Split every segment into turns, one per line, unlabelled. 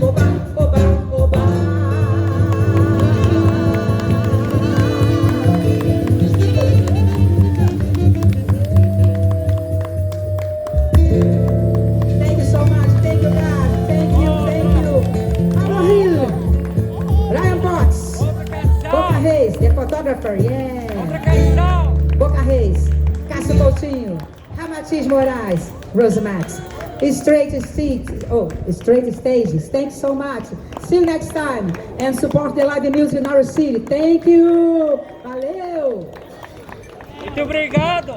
Oba, oba, oba. Thank you so much. Thank you, God. Thank you, thank you. Hill, Ryan Potts, Boca Reis, the photographer, yeah. Boca Reis, Cássio Coutinho, Ramatiz Moraes, Rosemax, Straight Stages. Thanks so much. See you next time. And support the live music in our city. Thank you. Valeu.
Muito obrigado.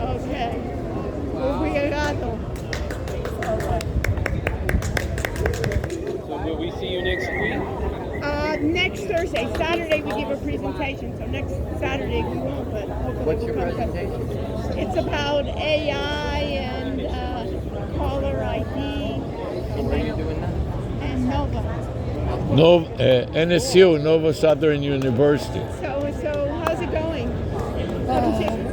Okay. Obrigado.
So will we see you next week?
Next Thursday, Saturday we give a presentation. So next Saturday we won't. But hopefully
What's
we'll
your
come back.
presentation?
It's about AI and caller ID
And where are you doing that?
and Nova.
NSU, Nova Southern University.
So how's it going?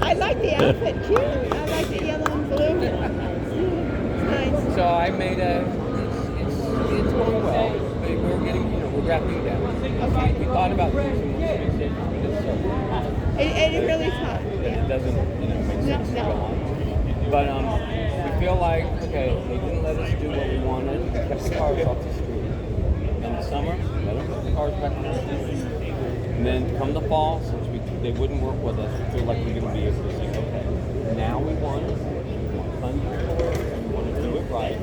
I like the outfit, cute. I like the yellow and blue. It's nice.
So I made it's going well. We're getting, we're wrapping down.
Okay.
We thought about using this station for this subject.
It really is hot.
But
Yeah.
it doesn't, make sense to go on. But we feel like, okay, they didn't let us do what we wanted. We kept the cars off the street. In the summer, let them put the cars back on the street. And then come the fall, since they wouldn't work with us, we feel like we're going to be able to say, okay, now we want to fund it, we want to do it right.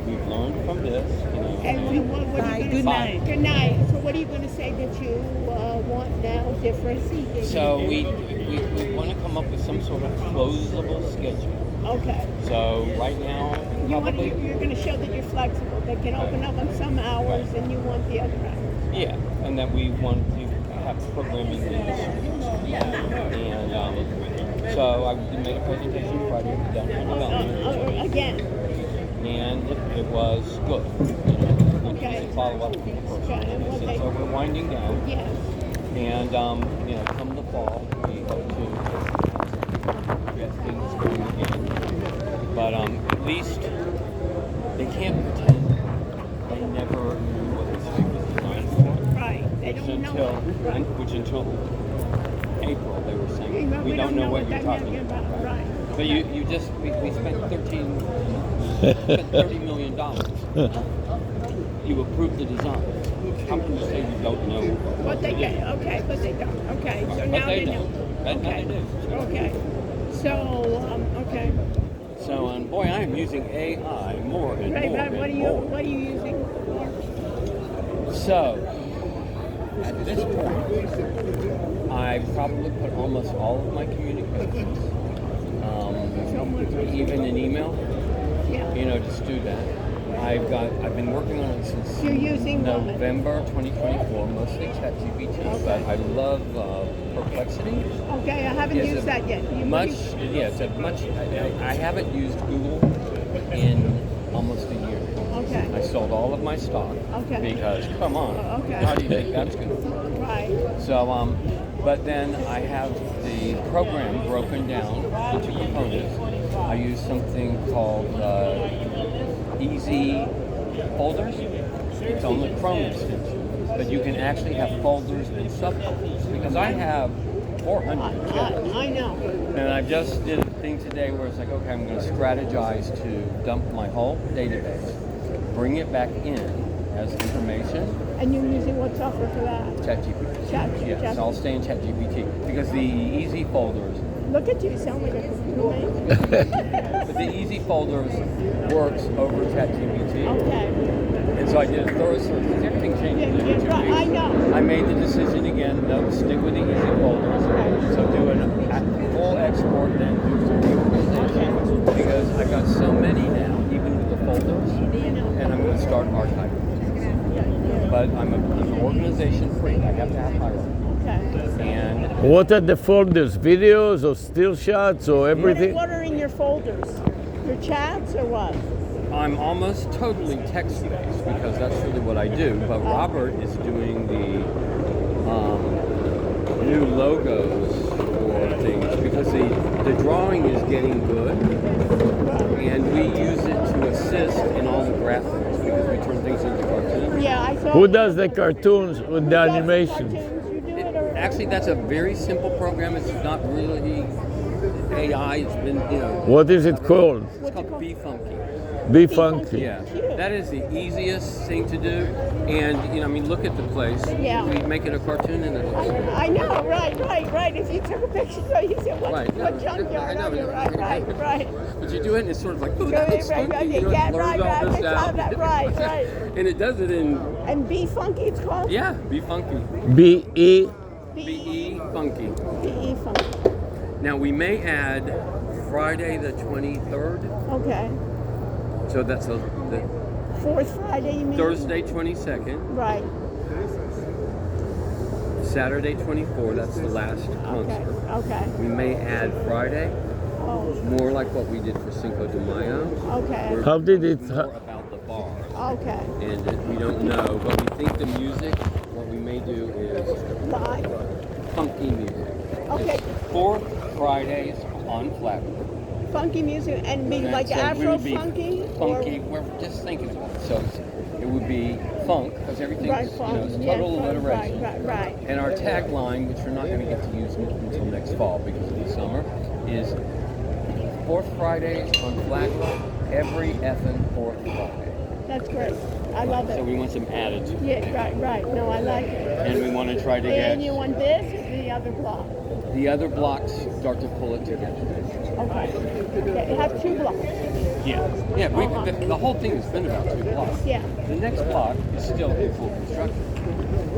We've learned from this,
And what are you
Good
gonna
night.
Good night. So what are you going to say that you want now different?
So we want to come up with some sort of closable schedule.
Okay.
So right now,
You're
probably,
going to show that you're flexible. They can open up on some hours and you want the other hours.
yeah, and that we want to have programming in the streets. And so I made a presentation Friday at the downtown development.
Again.
And it was good.
Okay.
Follow up from the first
Okay,
one.
and what
They said,
they-
so we're winding down.
Yes.
And come the fall, we hope to get things going again. But at least they can't pretend they never knew what the site was designed for.
Right. They don't know.
Which until April they were saying
Right.
we don't know what you're
that
talking
meant
about.
Right.
But we spent $30 million. You approved the design. How can you say you don't know
But they get okay, but they don't. Okay. So
But
now
they
know.
don't. But
Okay.
they do.
Okay. So okay.
So, boy, I am using AI more and
Right.
more
Right.
and
What
more.
are you using for?
So, at this point, I probably put almost all of my communications, even in email,
Yeah.
just do that. I've been working on it since
You're using what?
November 2024, mostly ChatGPT, but I love Perplexity.
Okay. I haven't
It's
used
a
that yet.
I haven't used Google in almost a year.
Okay.
I sold all of my stock.
Okay.
Because, come on,
Okay.
how do you think that's going to
Right.
So, but then I have the program broken down into components. I use something called Easy Folders. It's on the Chrome extension, but you can actually have folders and subfolders because I have 400 tabs.
I know.
And I just did a thing today where it's like, okay, I'm going to strategize to dump my whole database, bring it back in as information.
And you're using what software for that?
ChatGPT.
ChatGPT.
Yes, I'll stay in ChatGPT because the easy folders,
Look at you, you sound like a computer man.
but the easy folders works over ChatGPT.
Okay.
And so I did a thorough search because everything changes every 2
right,
weeks.
I know.
I made the decision again, no, stick with the easy folders. So do a full export, then do some reorganization because I've got so many now, even with the folders, and I'm going to start archiving. But I'm an organization freak. I have to have hierarchy.
Okay.
And
What are the folders? Videos or still shots or everything?
What are in your folders? Your chats or what?
I'm almost totally text-based. because that's really what I do. But Robert is doing the new logos for things because the drawing is getting good, and we use it to assist in all the graphics because we turn things into cartoons.
Yeah, I saw.
Who does the cartoons with
Who
the
does
animations?
cartoons? You do it, or
Actually, that's a very simple program. It's not really AI. It's been,
What is it called?
it's called Be Funky.
Be funky.
Yeah, that is the easiest thing to do. And, look at the place.
Yeah.
We make it a cartoon and it looks
I know, right. If you took a picture, you said, what,
Right.
what junkyard are you? Right.
But you do it and it's sort of like, oh, that
Right,
looks
right,
funky.
right,
You know,
yeah,
it blurs
right,
all
right,
this
I
out.
saw that, right.
And it does it in,
And Be Funky, it's called?
yeah, Be Funky.
B-E.
B-E Funky.
B-E Funky.
Now, we may add Friday the 23rd.
Okay.
So that's the
Fourth Friday, you mean?
Thursday 22nd.
Right.
Saturday 24th. That's the last concert.
Okay.
We may add Friday.
Oh,
More like what we did for Cinco de Mayo.
okay.
We're
How did it?
more about the bars.
Okay.
And we don't know, but we think the music, what we may do is
Live.
funky music.
Okay.
Fourth Fridays on Flatbush.
Funky music and be like
So we
Afro
would be
funky?
Funky. We're just thinking about it. So it would be funk, because everything's,
Right, funk.
it's
Yeah,
total
funk.
alliteration.
Right.
And our tagline, which we're not going to get to use until next fall because of the summer, is Fourth Fridays on Flatbush, every effing fourth Friday.
That's great. I love
So
it.
we want some attitude.
Yeah, right. No, I like it.
And we want to try to
And you
get
want this or the other block?
the other blocks start to pull it together.
Okay. You have 2 blocks.
Yeah. Yeah, the whole thing has been about 2 blocks.
Yeah.
The next block is still in full construction.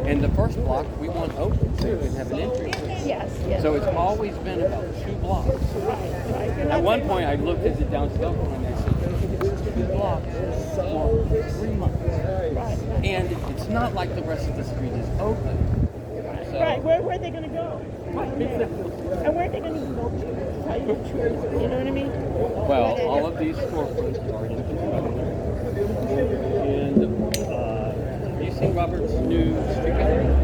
And the first block we want open so you can have an entry.
Yes.
So it's always been about 2 blocks.
Right.
At one point I looked at the downstairs and I said, it's 2 blocks for 3 months.
Right.
And it's not like the rest of the street is open. So,
Right. Where are they going to go? And where are they going to go to? Tell you the truth. You know what I mean?
well, all of these storefronts are in construction. And have you seen Robert's new street gallery?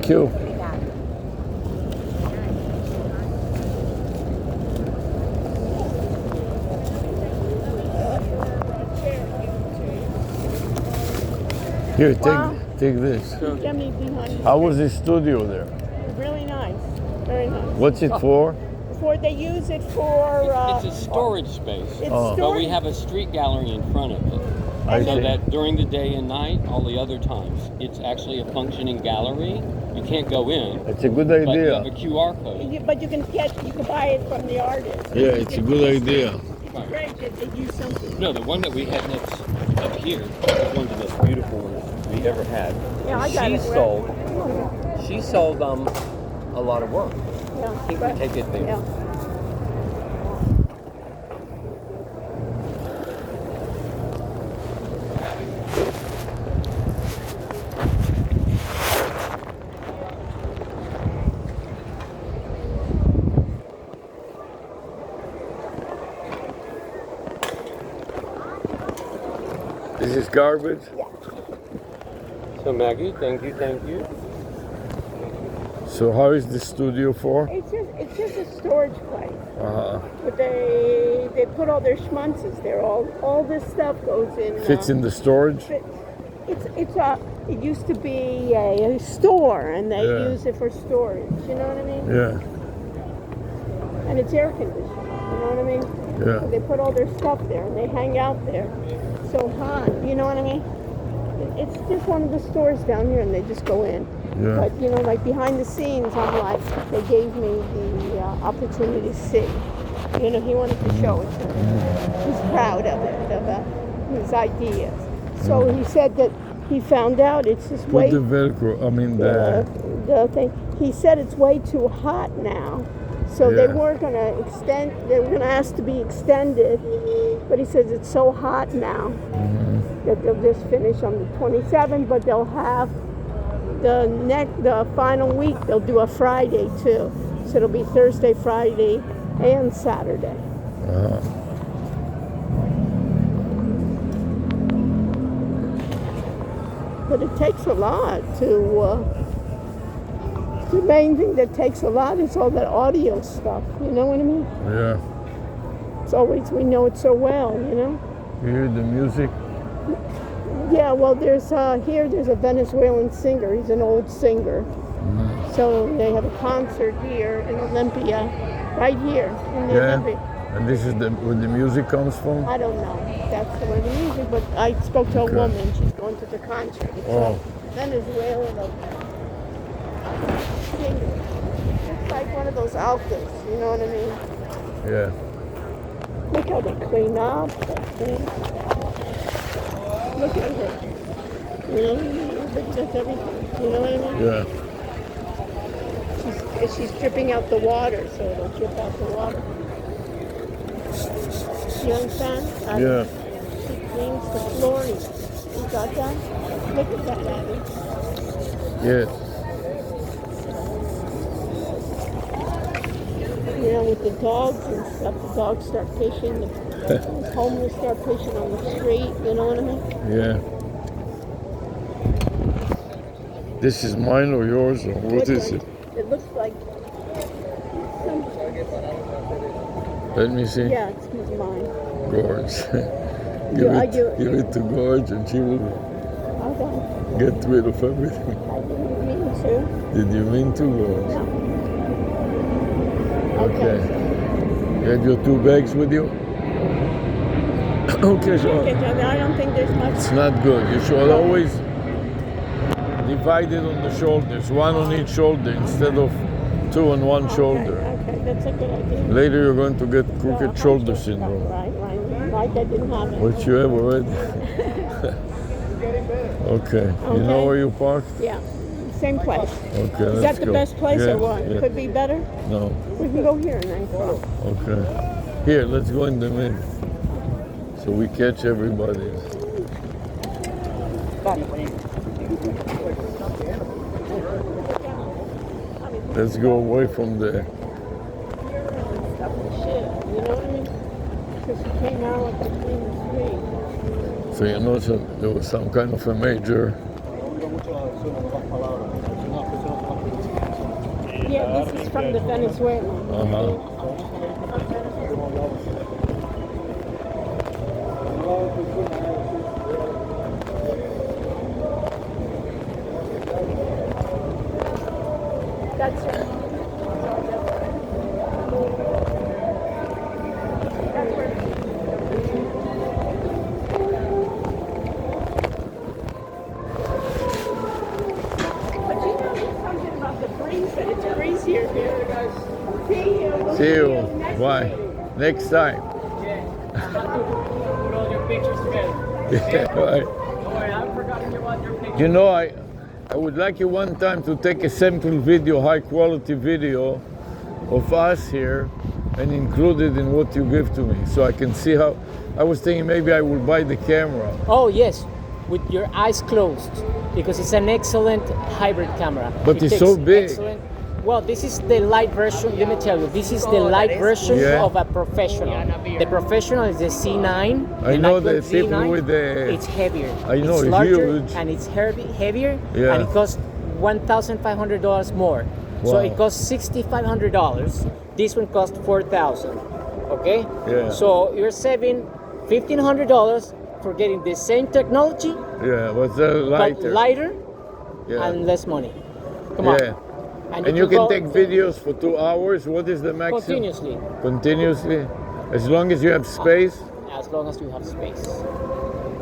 Thank you. Here, take this.
Get me behind.
How was the studio there?
Really nice. Very nice.
What's it for?
They use it for.
It's a storage space.
It's
Oh.
But we
storage.
have a street gallery in front of it.
I
So
see.
that during the day and night, all the other times, it's actually a functioning gallery. You can't go in,
It's a good
but you have a
idea.
QR code.
But you can buy it from the artist.
Yeah, it's a good idea.
It's great that they use something.
No, the one that we had next up here is one of the most beautiful ones we ever had.
Yeah, I got
she
it.
sold a lot of work.
Yeah,
I think we take it there.
yeah.
This is garbage.
So Maggie, thank you.
So how is the studio for?
It's just a storage place.
Uh-huh.
But they put all their schmunzes there. All this stuff goes in.
Fits in the storage?
It used to be a store, and they
Yeah.
use it for storage. You know what I mean?
Yeah,
And it's air conditioned. You know what I mean?
yeah.
They put all their stuff there, and they hang out there. So hot. You know what I mean? It's just one of the stores down here, and they just go in.
Yeah.
But you know, like behind the scenes, I'm like, they gave me the opportunity to see. You know, he wanted to show it to me. He's proud of it, of his ideas. So he said that he found out it's just way
Put the Velcro, I mean
the thing. He said it's way too hot now. So they
Yeah.
weren't going to extend, they were going to ask to be extended. But he says it's so hot now that they'll just finish on the 27th, but they'll have the final week, they'll do a Friday too. So it'll be Thursday, Friday, and Saturday.
Uh-huh.
But it takes a lot to, the main thing that takes a lot is all that audio stuff, you know what I mean?
Yeah.
It's always, we know it so well, you know?
You hear the music?
Yeah, well, there's a Venezuelan singer. He's an old singer. So they have a concert here in Olympia, right here in the Olympia.
Yeah. And this is where the music comes from?
I don't know. That's where the music, but I spoke to a
Okay.
woman. She's going to the concert. It's
Oh.
a Venezuelan singer. It's like one of those outfits, you know what I mean?
Yeah.
Look how they clean up. Look at her. You know, that's everything. You know what I mean?
Yeah.
She's dripping out the water, so it'll drip out the water. You understand?
Yeah.
She cleans the flooring. You got that? Look at that, Abby.
Yes.
You know, with the dogs and stuff, the dogs start pissing, the homeless start pissing on the street, you know what I mean?
Yeah. This is mine or yours or what is it?
It looks like some,
Let me see.
yeah, it's mine.
Gorge. give it to Gorge and she will
Okay.
get rid of everything.
I didn't mean to.
Did you mean to, Gorge?
No.
Okay. You had your 2 bags with you? Okay, so
Okay, Johnny, I don't think there's much.
it's not good. You should always divide it on the shoulders, 1 on each shoulder instead of 2 on one shoulder.
Okay, that's a good idea.
Later you're going to get crooked
Yeah,
shoulder
right,
syndrome,
Right. Like I didn't have it.
which you have already. Okay. You know
Okay.
where you park?
Yeah, same place.
Okay,
Is that
let's
the
go.
best place
Yeah,
or what?
yeah.
Could be better?
No.
We can go here and then cross.
Okay. Here, let's go in the middle. So we catch everybody. Let's go away from the.
Stuff and shit, you know what I mean? Because she came out like a clean the street.
So you know, so there was some kind of a major
Yeah, this is from the Venezuela.
Uh-huh.
That's it. But you know, there's something about the breeze that it's breezier here. See you. We'll
See you.
next
Bye.
meeting.
Next time.
Put all your pictures together.
Yeah, bye.
Don't worry, I haven't forgotten about your pictures.
You know, I would like you one time to take a sample video, high quality video of us here and include it in what you give to me so I can see how. I was thinking maybe I will buy the camera.
Oh yes, with your eyes closed, because it's an excellent hybrid camera.
But
It
it's
takes
so big.
excellent- Well, this is the light version. Let me tell you, this is the light version
Yeah.
of a professional. The professional is the C9.
I
the
know
Nikon
the people
Z9.
with the-
It's heavier.
I know,
it's
it's
larger
huge.
and it's heavier.
Yeah.
And it costs $1,500 more. So
Wow.
it costs $6,500. This one costs $4,000. Okay.
Yeah.
So you're saving $1,500 for getting the same technology,
Yeah, but
but
lighter.
lighter
Yeah.
and less money. Come
Yeah.
on.
And you can
go
take videos for 2 hours. What is the maximum?
continuously,
Continuously? As long as you have space?
as long as you have space.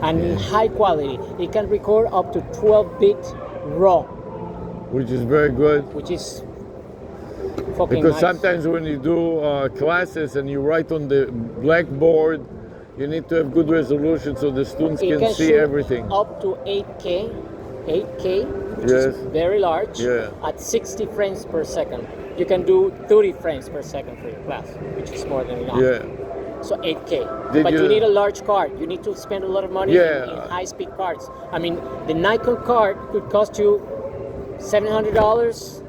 And in high quality, it can record up to 12-bit RAW,
Which is very good.
which is fucking
Because
nice.
sometimes when you do classes and you write on the blackboard, you need to have good resolution so the students
it
can see
shoot
everything.
up to 8K, which
Yes.
is very large,
Yeah.
at 60 frames per second. You can do 30 frames per second for your class, which is more than enough.
Yeah.
So 8K.
Did
But you
you-
need a large card. You need to spend a lot of money
Yeah.
in high-speed cards. I mean, the Nikon card could cost you $700.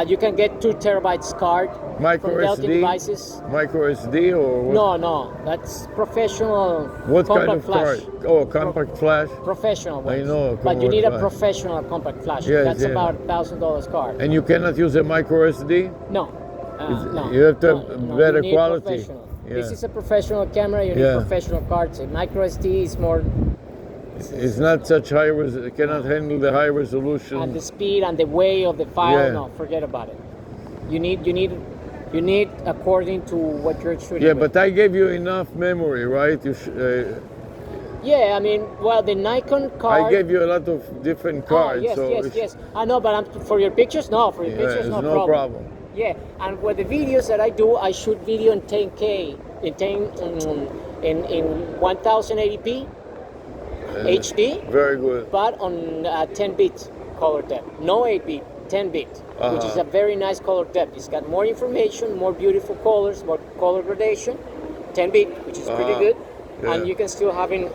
You can get 2 terabytes card
Micro
from Belkin
SD?
devices.
Micro SD or what?
No, that's professional
What kind
compact
of
flash.
card? Oh, compact flash.
Professional ones.
I know,
But you need a
compact flash.
professional compact flash.
Yes,
That's
yeah.
about $1,000 card.
And you cannot use a micro SD?
No. No.
you have to have
no,
better
you need
quality.
professional. This
Yeah.
is a professional camera. You need
Yeah.
professional cards. A micro SD is more,
It's not such high it cannot handle the high resolution.
and the speed and the way of the file.
Yeah.
No, forget about it. You need according to what you're shooting.
Yeah,
with.
but I gave you enough memory, right?
Yeah, I mean, well, the Nikon card.
I gave you a lot of different cards.
Oh, yes,
so
yes,
it's-
yes. I know, but for your pictures, no. For your
Yeah,
pictures,
it's
no,
no problem.
Yeah, and with the videos that I do, I shoot video in 10K, in 1080p HD,
Very good.
but on 10-bit color depth. No 8-bit, 10-bit, which is
Uh-huh.
a very nice color depth. It's got more information, more beautiful colors, more color gradation. 10-bit, which is pretty
Uh-huh.
good,
Yeah.
and you can still have in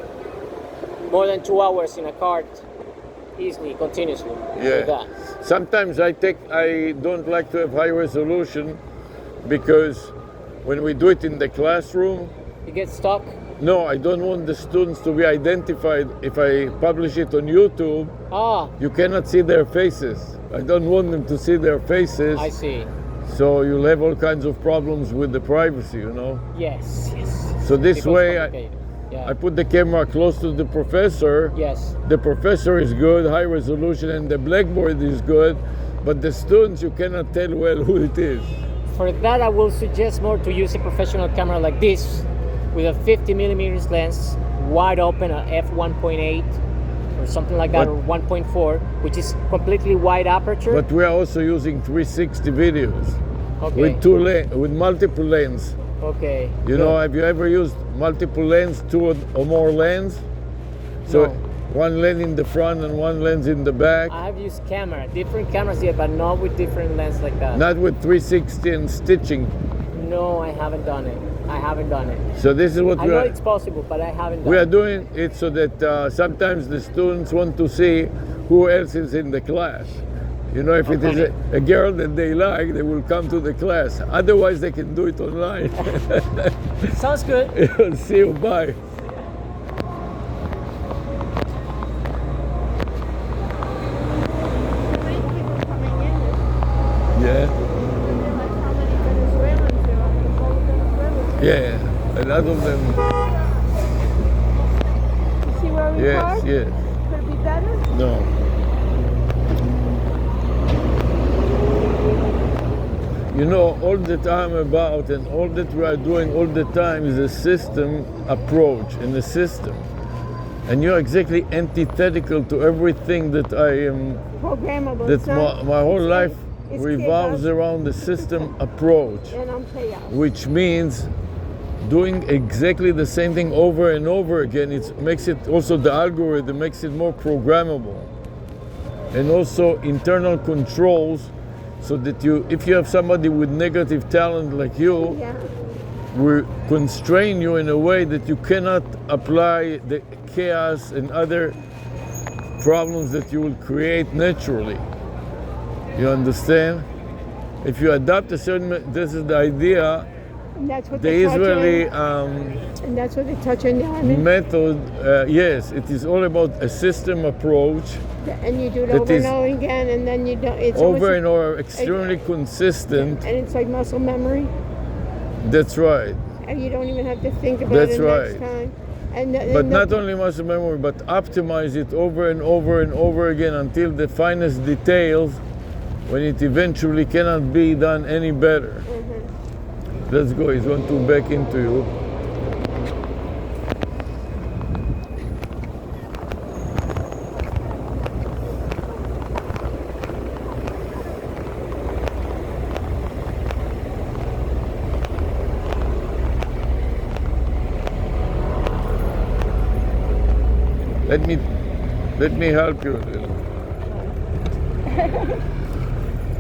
more than 2 hours in a card easily, continuously.
Yeah.
Like that.
Sometimes I don't like to have high resolution because when we do it in the classroom,
You get stuck.
no, I don't want the students to be identified. If I publish it on YouTube,
Ah,
you cannot see their faces. I don't want them to see their faces.
I see.
So you'll have all kinds of problems with the privacy, you know.
Yes, yes.
So this
Becomes
way,
complicated. Yeah.
I put the camera close to the professor.
Yes.
The professor is good, high resolution, and the blackboard is good, but the students, you cannot tell well who it is.
For that, I will suggest more to use a professional camera like this with a 50 millimeters lens, wide open, a f1.8 or something like that,
But-
or 1.4, which is completely wide aperture.
But we are also using 360 videos
okay.
with multiple lens.
Okay.
You know, have you ever used multiple lens, 2 or more lens? So
No.
one lens in the front and one lens in the back.
I have used different cameras here, but not with different lens like that.
Not with 360 and stitching.
No, I haven't done it.
So this is what
I
we
know
are.
it's possible, but I haven't done
We are
it.
doing it so that sometimes the students want to see who else is in the class. You know, if it is a girl that they like, they will come to the class. Otherwise, they can do it online.
Sounds good.
See you. Bye. Yeah.
Venezuelans there. I think all the Venezuelans.
Yeah, a lot of them.
You see where we
Yes,
parked?
yes.
Could it be better?
No. You know, all that I'm about and all that we are doing all the time is a system approach and a system. And you're exactly antithetical to everything that I am,
Programmable.
that
It's not-
my whole life
it's
revolves
chaos.
around the system approach,
And I'm chaos.
which means doing exactly the same thing over and over again. It makes it also, the algorithm makes it more programmable. And also internal controls, so that you, if you have somebody with negative talent like you,
Yeah.
we constrain you in a way that you cannot apply the chaos and other problems that you will create naturally. You understand? If you adopt a certain, this is the idea,
And that's what
the
they touch
Israeli
and that's what they touch on the army.
method, yes, it is all about a system approach,
And you do it
that
over
is
and over again, and then you don't. It's
over
almost,
and over, extremely consistent.
and it's like muscle memory,
That's right.
and you don't even have to think about
That's
it next
right.
time. And
But not only muscle memory, but optimize it over and over and over again until the finest details, when it eventually cannot be done any better. Let's go, he's going to back into you. Let me help you a little.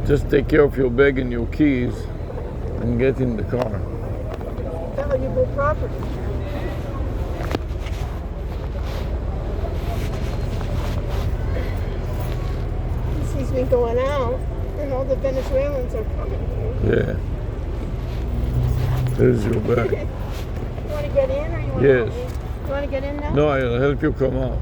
Just take care of your bag and your keys and get in the car.
valuable property. He sees me going out, and all the Venezuelans are coming here.
Yeah. There's your bag.
You want to get in, or you want
Yes.
to? You want to get in now?
No, I'll help you come out.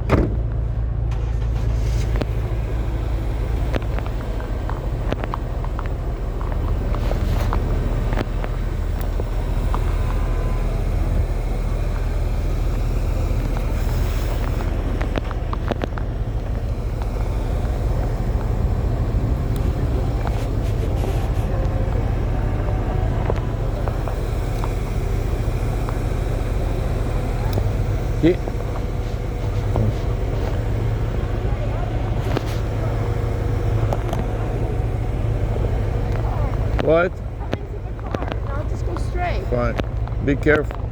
Yeah. What?
I'll just go straight.
Fine. Be careful.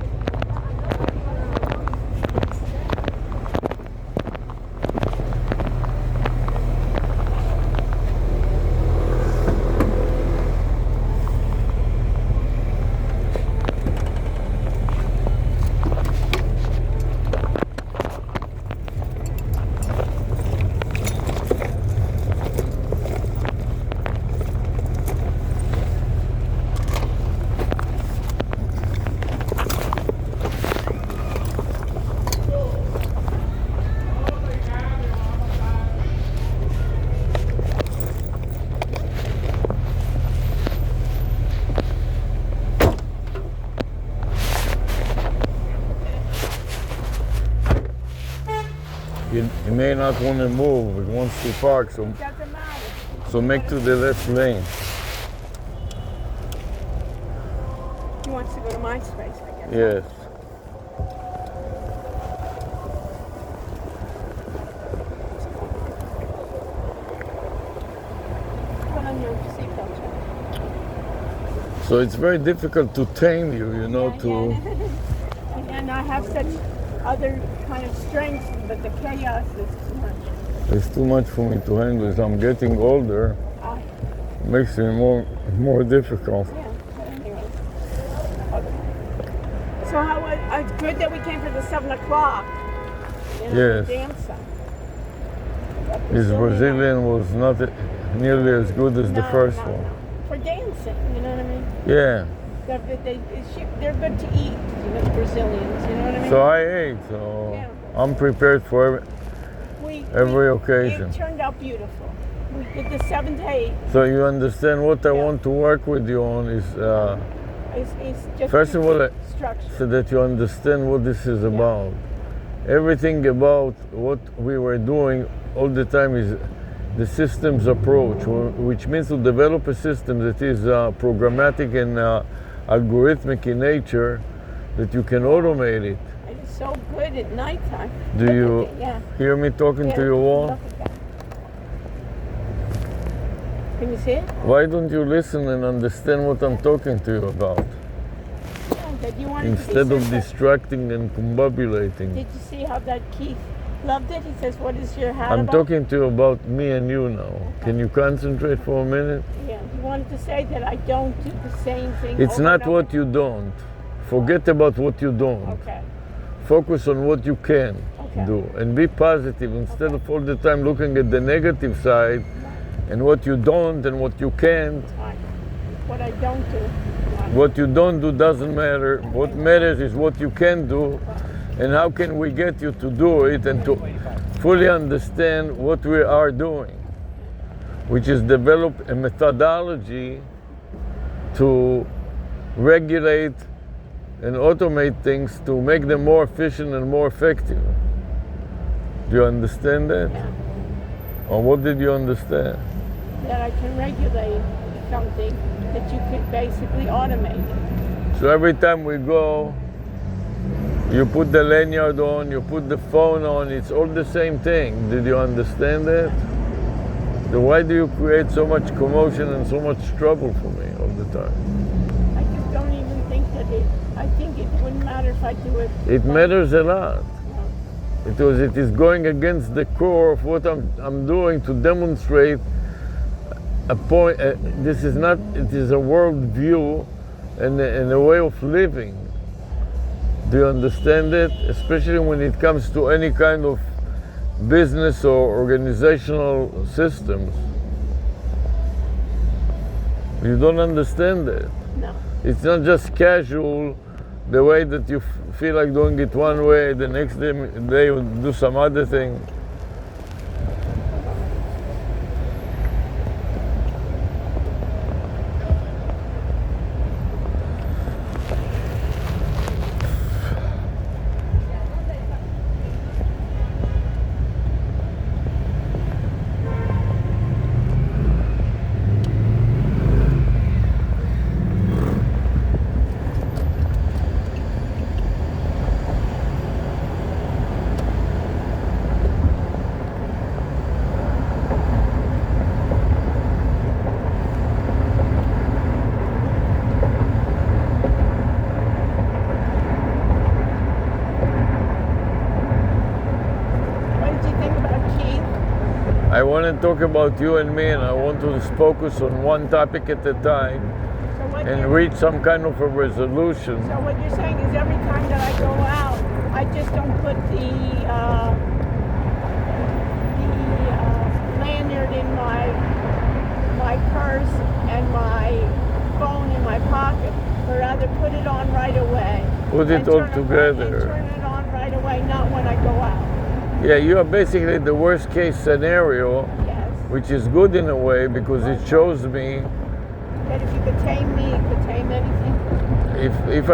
He may not want to move. He wants to park, so
Doesn't matter.
make to the left lane.
He wants to go to my space, I guess.
Yes.
Put on your seatbelt.
So it's very difficult to tame you, you know, to.
And I have such other kind of strengths, but the chaos is too much.
It's too much for me to handle. As I'm getting older,
Uh,
it makes it more difficult.
yeah, but anyway. Okay. So how was, it's good that we came for the 7 o'clock. You know,
Yes.
the dancer.
His Brazilian was not nearly as good as the first one.
No. For dancing, you know what I mean?
Yeah.
They're good to eat, you know, the Brazilians, you know what I mean?
So I ate, so
Yeah.
I'm prepared for every occasion.
It turned out beautiful. We did the 7 to 8.
So you understand what I
Yeah.
want to work with you on is,
It's just
first of all,
structure.
so that you understand what this is about. Everything about what we were doing all the time is the systems approach, which means to develop a system that is programmatic and algorithmic in nature, that you can automate it.
And it's so good at nighttime.
Do
Look
you
at it, yeah.
hear me talking to your wall?
Look at that. Can you see it?
Why don't you listen and understand what I'm talking to you about,
Yeah, that you wanted
instead
to be
of
simple.
distracting and combobulating?
Did you see how that Keith loved it? He says, "What is your hat
I'm
about?"
talking to you about me and you now. Can you concentrate for a minute?
Yeah, he wanted to say that I don't do the same thing.
It's
over
not
and
what you don't. Forget about what you don't.
over. Okay.
Focus on what you can
Okay.
do and be positive instead of all the time looking at the negative side and what you don't and what you can't.
Fine. What I don't do. Fine.
What you don't do doesn't matter. What matters is what you can do and how can we get you to do it and to fully understand what we are doing, which is develop a methodology to regulate and automate things to make them more efficient and more effective. Do you understand that?
Yeah.
Or what did you understand?
That I can regulate something that you could basically automate.
So every time we go, you put the lanyard on, you put the phone on, it's all the same thing. Did you understand that? Then why do you create so much commotion and so much trouble for me all the time?
I just don't even think that I think it wouldn't matter if I do it.
It matters a lot. Because it is going against the core of what I'm doing to demonstrate a point. This is not, it is a world view and a way of living. Do you understand it? Especially when it comes to any kind of business or organizational systems. You don't understand it.
No.
It's not just casual, the way that you feel like doing it one way, the next day you do some other thing.
What did you think about Keith?
I want to talk about you and me, and I want to just focus on one topic at a time
So what
and
you're,
reach some kind of a resolution.
so what you're saying is every time that I go out, I just don't put the lanyard in my purse and my phone in my pocket, but rather put it on right away.
Put it
And
all
turn and
together.
turn it on right away, not when I go out.
Yeah, you are basically the worst case scenario,
Yes.
which is good in a way because it shows me
That if you could tame me, you could tame anything.
if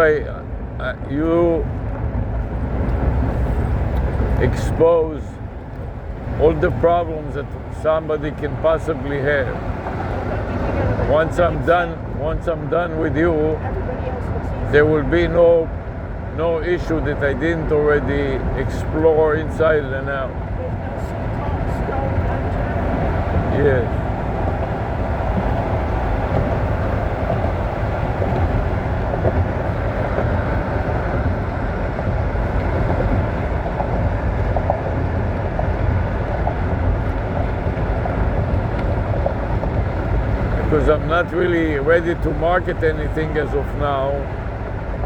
you expose all the problems that somebody can possibly have. Once I'm done with you,
Everybody else will see.
there will be no issue that I didn't already explore inside and out.
There's no stone unturned.
Yes. Because I'm not really ready to market anything as of now.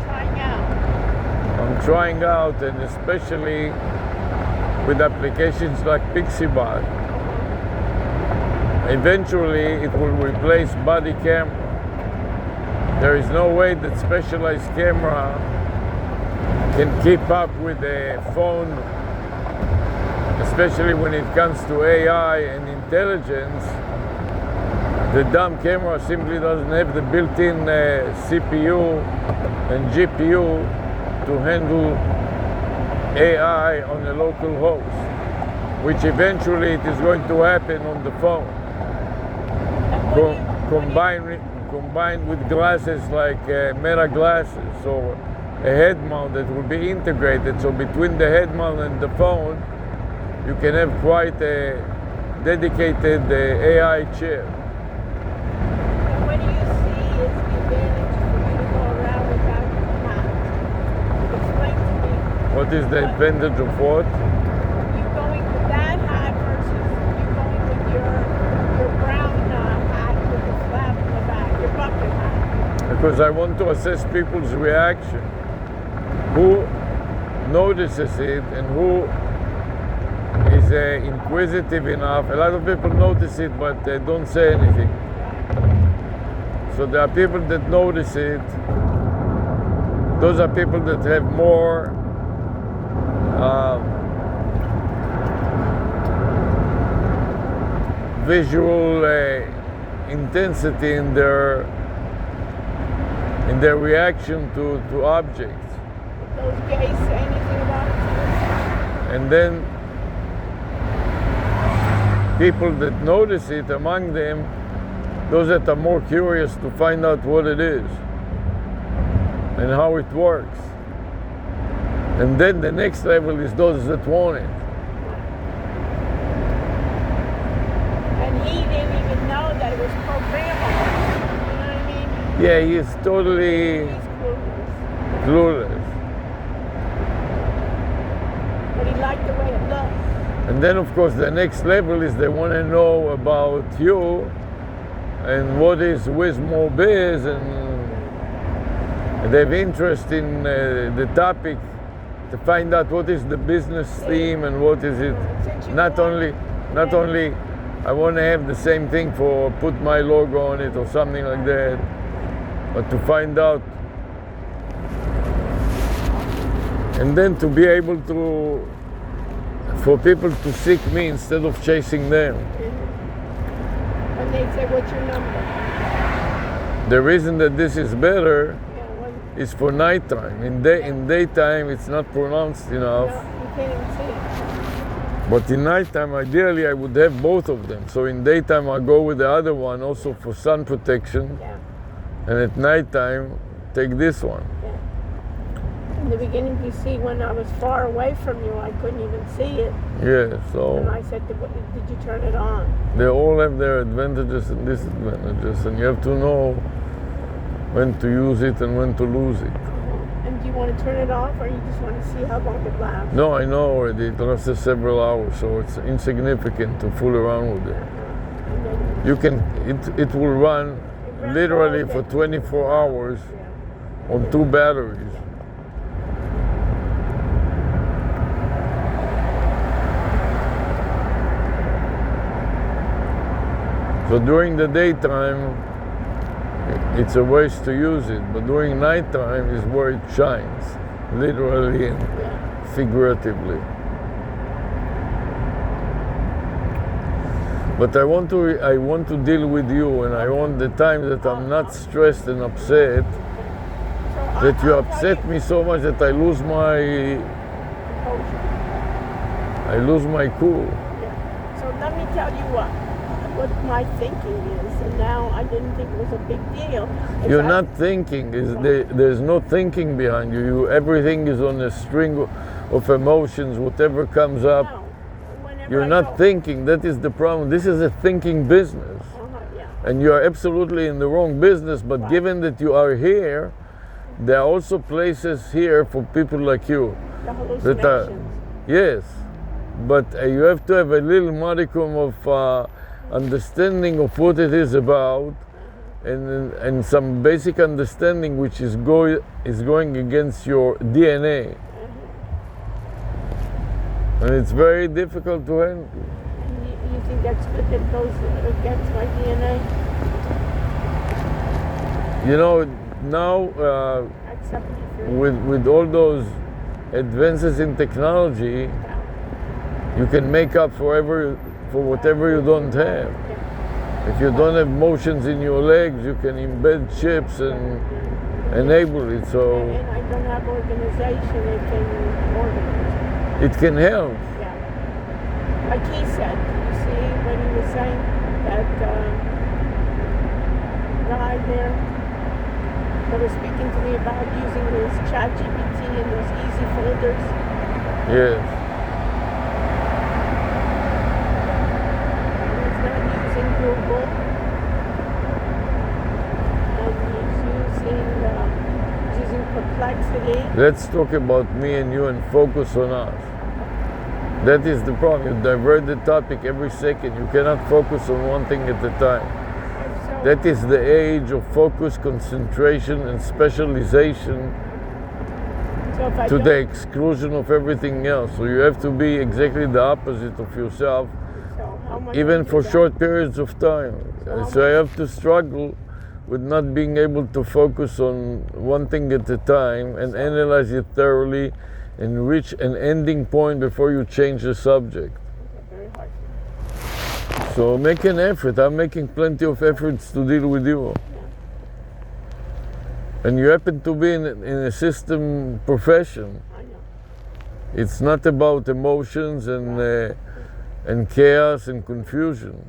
Trying out.
I'm trying out, and especially with applications like PixieBot. Eventually, it will replace body camera. There is no way that specialized camera can keep up with a phone, especially when it comes to AI and intelligence. The dumb camera simply doesn't have the built-in CPU and GPU to handle AI on a local host, which eventually it is going to happen on the phone. Combined with glasses like Meta glasses, so a head mount that will be integrated. So between the head mount and the phone, you can have quite a dedicated AI chair.
And what do you see is the advantage for you to go around without the hat? Explain to me.
What is the advantage of what?
You going with that hat versus you going with your brown hat with the flap in the back, your bucket hat.
Because I want to assess people's reaction. Who notices it and who is inquisitive enough. A lot of people notice it, but they don't say anything. So there are people that notice it. Those are people that have more visual intensity in their reaction to objects.
Those gays say anything about it?
And then people that notice it, among them, those that are more curious to find out what it is and how it works. And then the next level is those that want it.
And he didn't even know that it was programmable. You know what I mean?
Yeah, he's totally
He's clueless.
clueless.
But he liked the way it looked.
And then, of course, the next level is they want to know about you and what is WizMoBiz, and they have interest in the topic to find out what is the business theme and what is it. Not only I want to have the same thing for put my logo on it or something like that, but to find out. And then to be able to, for people to seek me instead of chasing them.
And they say, what's your number?
The reason that this is better
Yeah, when,
is for nighttime. In daytime, it's not pronounced enough.
you can't even see it.
But in nighttime, ideally, I would have both of them. So in daytime, I go with the other one also for sun protection.
Yeah.
And at nighttime, take this one.
In the beginning, you see, when I was far away from you, I couldn't even see it.
Yeah,
And
so
I said, did you turn it on?
they all have their advantages and disadvantages. And you have to know when to use it and when to lose it.
And do you want to turn it off, or you just want to see how long it lasts?
No, I know already. It lasts several hours, so it's insignificant to fool around with it.
And then,
You can, it will run literally for 24 hours
yeah.
on 2 batteries. So during the daytime, it's a waste to use it, but during nighttime is where it shines, literally and figuratively. But I want to deal with you, and I want the time that I'm not stressed and upset, that you upset me so much that I lose my cool.
Yeah. So let me tell you what my thinking is, and now I didn't think it was a big deal.
You're not thinking. There's no thinking behind you. Everything is on a string of emotions, whatever comes up.
No. Whenever
You're
I
not
go-
thinking. That is the problem. This is a thinking business.
Yeah.
And you are absolutely in the wrong business, but given that you are here, there are also places here for people like you.
The
That are,
hallucinations.
yes, but you have to have a little modicum of understanding of what it is about, and some basic understanding which is going against your DNA. And it's very difficult to handle.
You think that's good, that goes against my DNA?
You know, now
Except if you're
with all those advances in technology, you can make up for whatever you don't have. If you don't have motions in your legs, you can embed chips and enable it. So
And I don't have organization that can organize.
it can help.
Yeah. Like he said, you see, when he was saying that guy there that was speaking to me about using his chat GPT and those easy folders.
Yes.
He's not using Google. And he's using Perplexity.
Let's talk about me and you and focus on us. That is the problem. You divert the topic every second. You cannot focus on one thing at a time.
So,
That is the age of focus, concentration, and specialization
so if I
to
don't-
the exclusion of everything else. So you have to be exactly the opposite of yourself,
so how am I
even
gonna
for
do that?
short periods of time. So I have to struggle with not being able to focus on one thing at a time and analyze it thoroughly and reach an ending point before you change the subject.
Very hard.
So make an effort. I'm making plenty of efforts to deal with you. And you happen to be in a system profession.
I know.
It's not about emotions and chaos and confusion.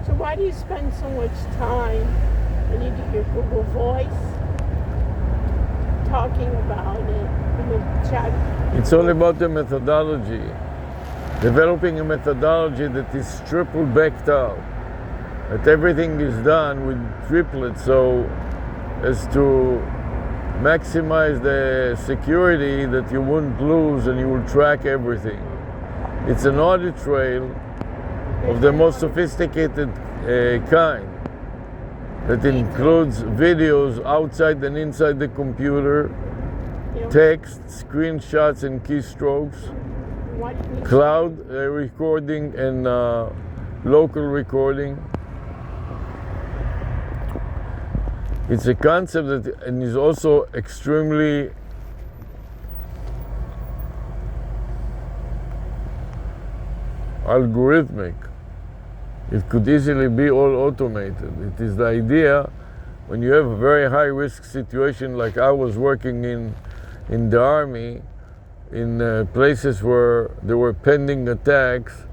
So why do you spend so much time when you do your Google Voice talking about it in the chat?
It's all about the methodology. Developing a methodology that is triple backed out. That everything is done with triplets so as to maximize the security that you won't lose and you will track everything. It's an audit trail of the most sophisticated kind that includes videos outside and inside the computer,
You know,
text, screenshots and keystrokes,
why do you need
cloud recording and local recording. It's a concept that and is also extremely algorithmic. It could easily be all automated. It is the idea when you have a very high risk situation like I was working in the army, in places where there were pending attacks,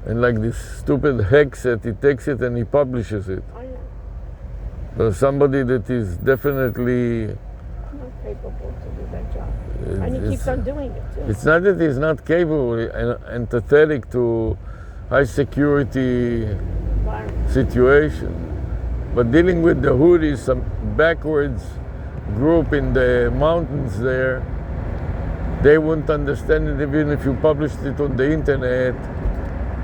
and like this stupid Hexet, he takes it and he publishes it.
I know.
There's somebody that is definitely,
Not capable to do that job. And he
it's-
keeps on doing it too.
it's not that he's not capable and empathetic to high security
Environment.
situation, but dealing with the Houthis, some backwards group in the mountains there, they wouldn't understand it even if you published it on the internet,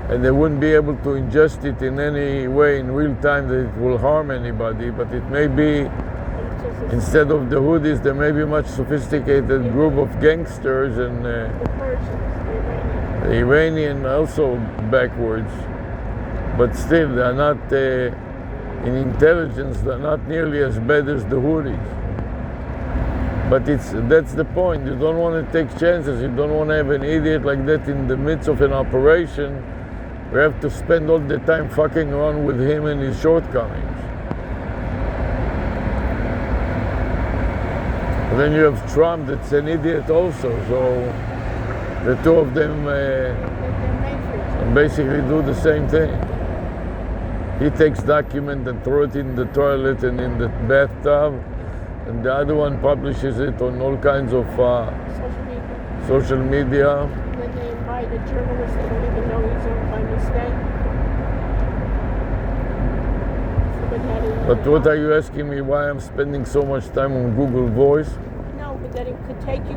and they wouldn't be able to ingest it in any way in real time that it will harm anybody. But it may be,
It's just a-
instead of the Houthis, there may be a much sophisticated group of gangsters and
the Persians, the Iranians.
the Iranian also backwards, but still they're not, in intelligence, they're not nearly as bad as the Houthis. But that's the point. You don't want to take chances. You don't want to have an idiot like that in the midst of an operation. We have to spend all the time fucking around with him and his shortcomings. And then you have Trump that's an idiot also. So the two of them
They're made for each other.
basically do the same thing. He takes document and throw it in the toilet and in the bathtub, and the other one publishes it on all kinds of
Social media.
social media.
And then they invite a journalist they don't even know he's on by mistake. Nobody had it.
But what are you asking me why I'm spending so much time on Google Voice?
No, but that it could take you,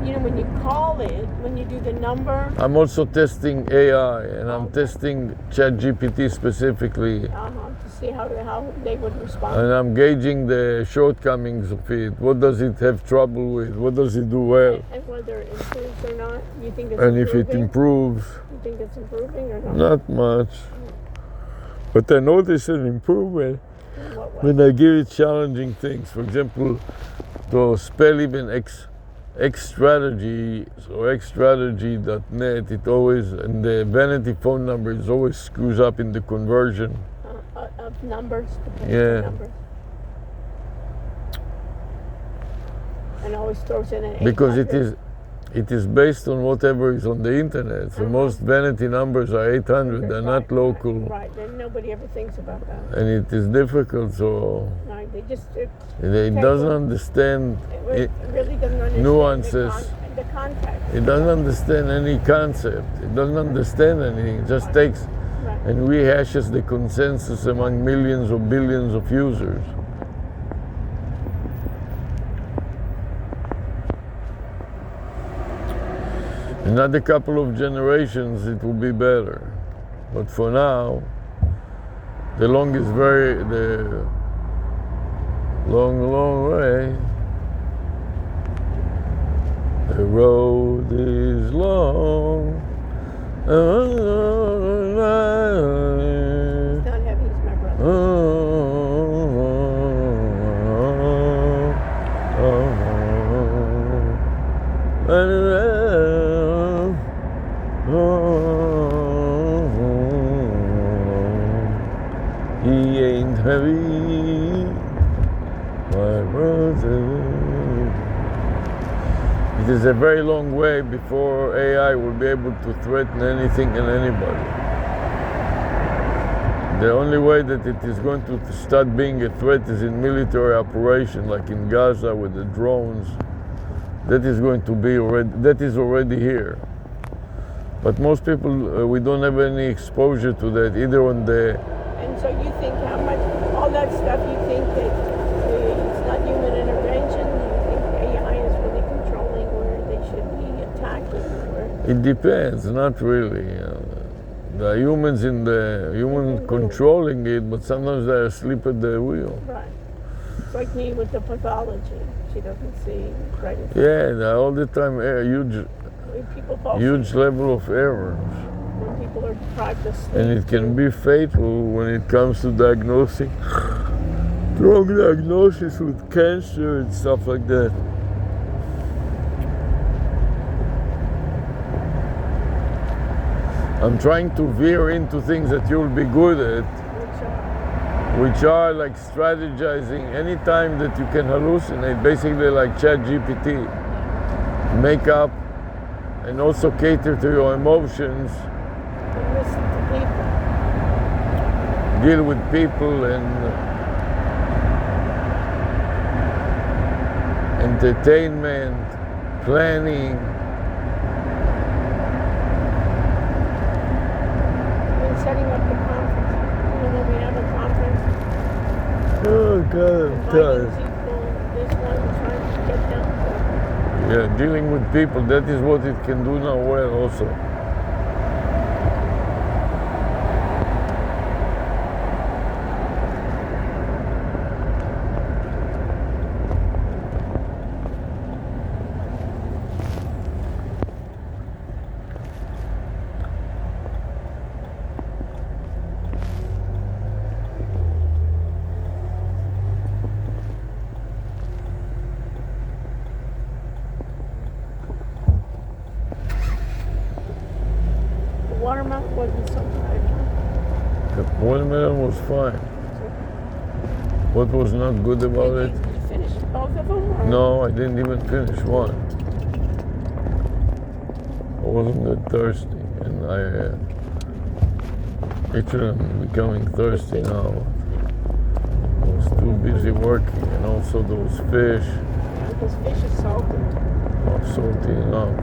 you know, when you call it, when you do the number,
I'm also testing AI, and I'm testing ChatGPT specifically,
to see how they would respond.
and I'm gauging the shortcomings of it. What does it have trouble with? What does it do well?
And whether it improves or not, you think it's
And if
improving?
it improves,
You think it's improving or not?
not much. But I notice an improvement
In what way?
when I give it challenging things. For example, to spell even X strategy or xstrategy.net, it always, and the vanity phone number is always screws up in the conversion.
Of numbers, the
Yeah.
numbers. And always throws in an
Because
800.
it is based on whatever is on the internet. So most vanity numbers are 800, they're not local.
Right, then nobody ever thinks about that.
And it is difficult, so
Right, they just
it doesn't understand
it really doesn't understand
nuances.
the context.
It doesn't understand any concept. It doesn't understand anything. It just takes
Right.
and rehashes the consensus among millions or billions of users. Another couple of generations, it will be better. But for now, the long, long way. The road is long.
It's not heavy, it's my brother.
He ain't heavy, my brother. It is a very long way before AI will be able to threaten anything and anybody. The only way that it is going to start being a threat is in military operation, like in Gaza with the drones. That is going to be that is already here. But most people, we don't have any exposure to that, either on the...
And so you think how much, all that stuff, you think that it's not human intervention? You think AI is really controlling where they should be attacking?
It depends, not really. The humans controlling it, but sometimes they're asleep at the wheel.
Right. It's like me with the pathology. She doesn't see right in front.
Yeah, all the time,
When people fall
huge level of errors.
when people are deprived of sleep.
And it can be fatal when it comes to diagnosing wrong diagnosis with cancer and stuff like that. I'm trying to veer into things that you'll be good at, which are like strategizing. Anytime that you can hallucinate, basically like ChatGPT, make up and also cater to your emotions,
Listen to people.
deal with people and entertainment, planning.
We're setting up the conference. You know, when we have a conference,
Oh God, I'm
inviting
tired.
people, this one, trying to get them to
Yeah, dealing with people, that is what it can do now well also.
the watermelon wasn't so bad.
The watermelon was fine. What was not good about it?
Did you finish both of them? Or?
No, I didn't even finish one. I wasn't that thirsty, and actually I'm becoming thirsty now. I was too busy working, and also those fish
Because fish is salty.
are salty enough.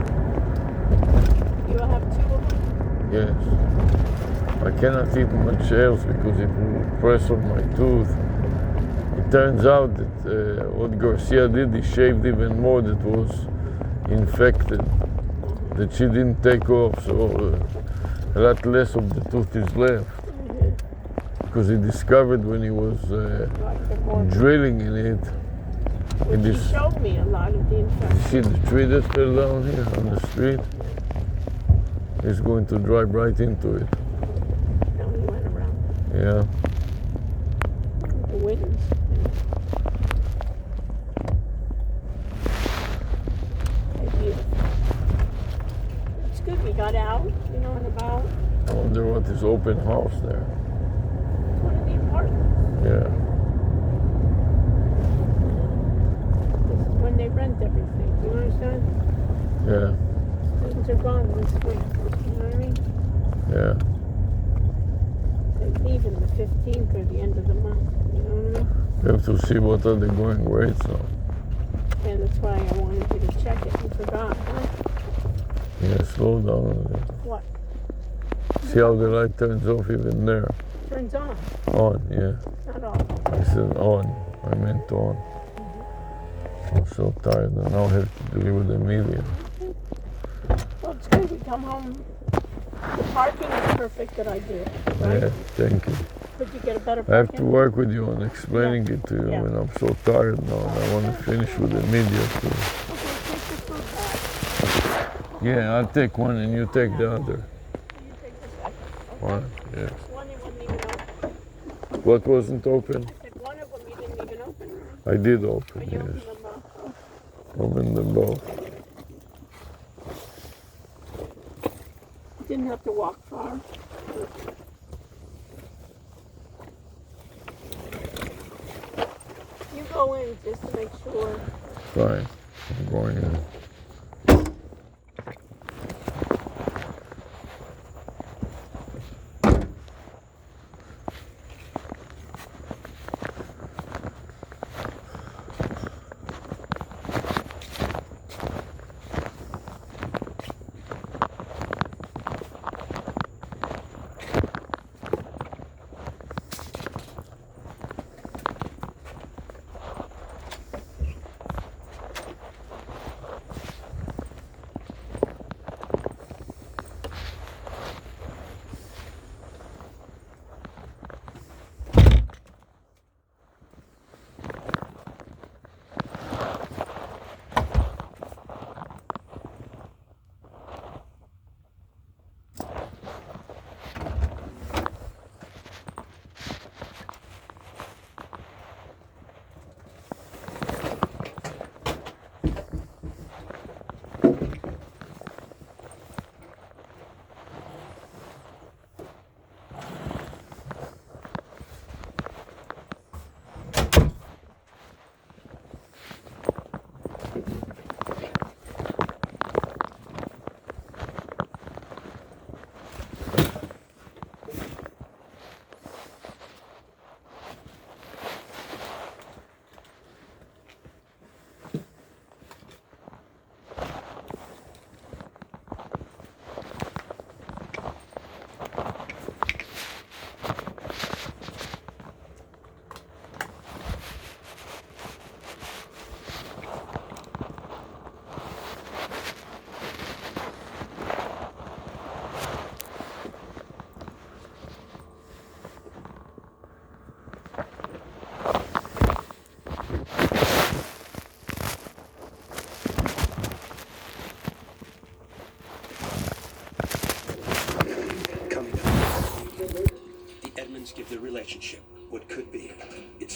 You'll have two of them.
Yes. I cannot eat much else because it will press on my tooth. It turns out that what Garcia did, he shaved even more that was infected, that she didn't take off, so a lot less of the tooth is left. Because he discovered when he was drilling in it,
Which he showed me a lot of the
you
infection.
see the tree that's fell down here on the street? He's going to drive right into it.
Now he went around
Yeah.
the winds. It's good we got out, you know, and about.
I wonder what is open house there.
One of the apartments.
Yeah.
This is when they rent everything. You understand?
Yeah.
Students are gone this week. You know what I mean?
Yeah.
They leave in the 15th or the end of the month. You know what I mean?
We have to see what are the going rates now.
And that's why I wanted you to check it. You forgot, huh?
Yeah, slow down a little.
What?
See how the light turns off even there.
Turns on.
On, yeah.
Not off.
I said on. I meant on. I'm so tired and now I have to deal with the media.
Well, it's good. We come home. The parking is perfect that I do. Right?
Yeah, thank you.
Could you get a better
I have to
parking?
work with you on explaining it to you,
Yeah.
and I'm so tired now and I want to finish with the media too.
Okay, take the fruit back.
Yeah, I'll take one and you take the other.
You take the second. Okay.
One, yes.
One you wouldn't even open.
What wasn't open?
I said one of them you didn't even open.
I did
Or
open,
you
yes.
opened them both.
Open them both.
You didn't have to walk far. You go in just to make sure.
Fine. I'm going in.
Give the relationship what could be. It's